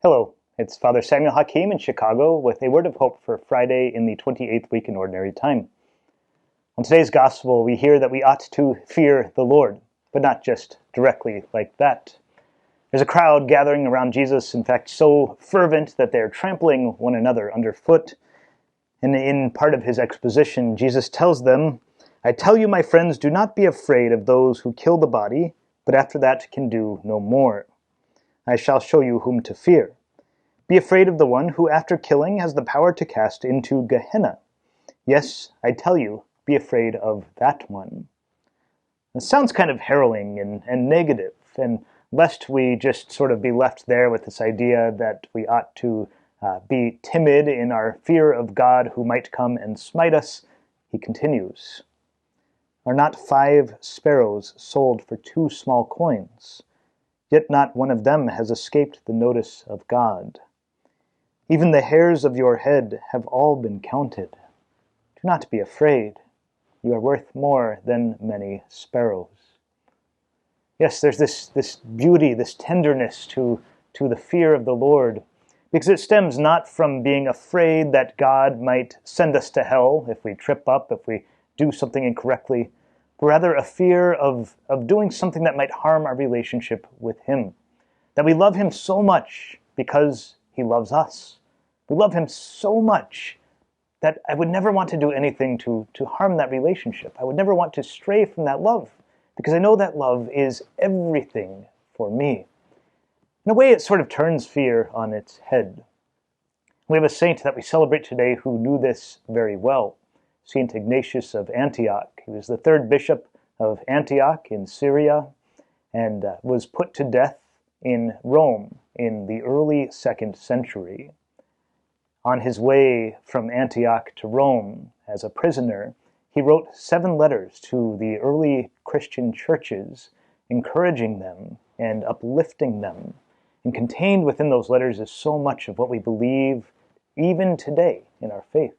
Hello, it's Father Samuel Hakeem in Chicago with a word of hope for Friday in the 28th week in Ordinary Time. On today's Gospel, we hear that we ought to fear the Lord, but not just directly like that. There's a crowd gathering around Jesus, in fact, so fervent that they're trampling one another underfoot. And in part of his exposition, Jesus tells them, "I tell you, my friends, do not be afraid of those who kill the body, but after that can do no more. I shall show you whom to fear. Be afraid of the one who, after killing, has the power to cast into Gehenna. Yes, I tell you, be afraid of that one." It sounds kind of harrowing and negative, and lest we just sort of be left there with this idea that we ought to be timid in our fear of God who might come and smite us, he continues, "Are not 5 sparrows sold for 2 small coins? Yet not one of them has escaped the notice of God. Even the hairs of your head have all been counted. Do not be afraid. You are worth more than many sparrows." Yes, there's this beauty, this tenderness to the fear of the Lord, because it stems not from being afraid that God might send us to hell if we trip up, if we do something incorrectly, but rather a fear of doing something that might harm our relationship with Him. That we love Him so much because He loves us. We love Him so much that I would never want to do anything to harm that relationship. I would never want to stray from that love, because I know that love is everything for me. In a way, it sort of turns fear on its head. We have a saint that we celebrate today who knew this very well, Saint Ignatius of Antioch. He was the 3rd bishop of Antioch in Syria and was put to death in Rome in the early 2nd century. On his way from Antioch to Rome as a prisoner, he wrote 7 letters to the early Christian churches, encouraging them and uplifting them. And contained within those letters is so much of what we believe even today in our faith.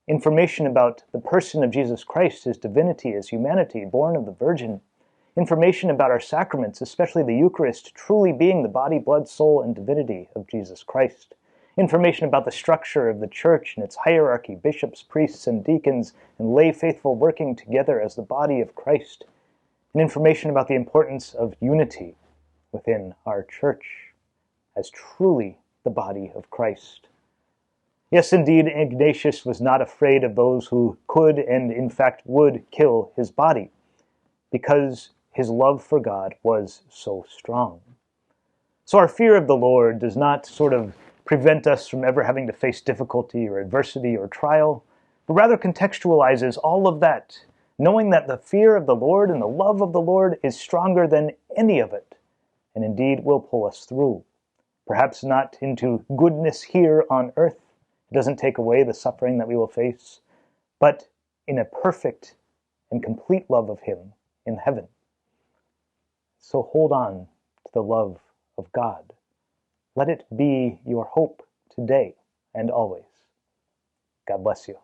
Information about the person of Jesus Christ, His divinity, His humanity, born of the Virgin. Information about our sacraments, especially the Eucharist, truly being the body, blood, soul, and divinity of Jesus Christ. Information about the structure of the Church and its hierarchy, bishops, priests, and deacons, and lay faithful working together as the body of Christ. And information about the importance of unity within our Church as truly the body of Christ. Yes, indeed, Ignatius was not afraid of those who could and in fact would kill his body, because his love for God was so strong. So our fear of the Lord does not sort of prevent us from ever having to face difficulty or adversity or trial, but rather contextualizes all of that, knowing that the fear of the Lord and the love of the Lord is stronger than any of it, and indeed will pull us through. Perhaps not into goodness here on earth. It doesn't take away the suffering that we will face, but in a perfect and complete love of Him in heaven. So hold on to the love of God. Let it be your hope today and always. God bless you.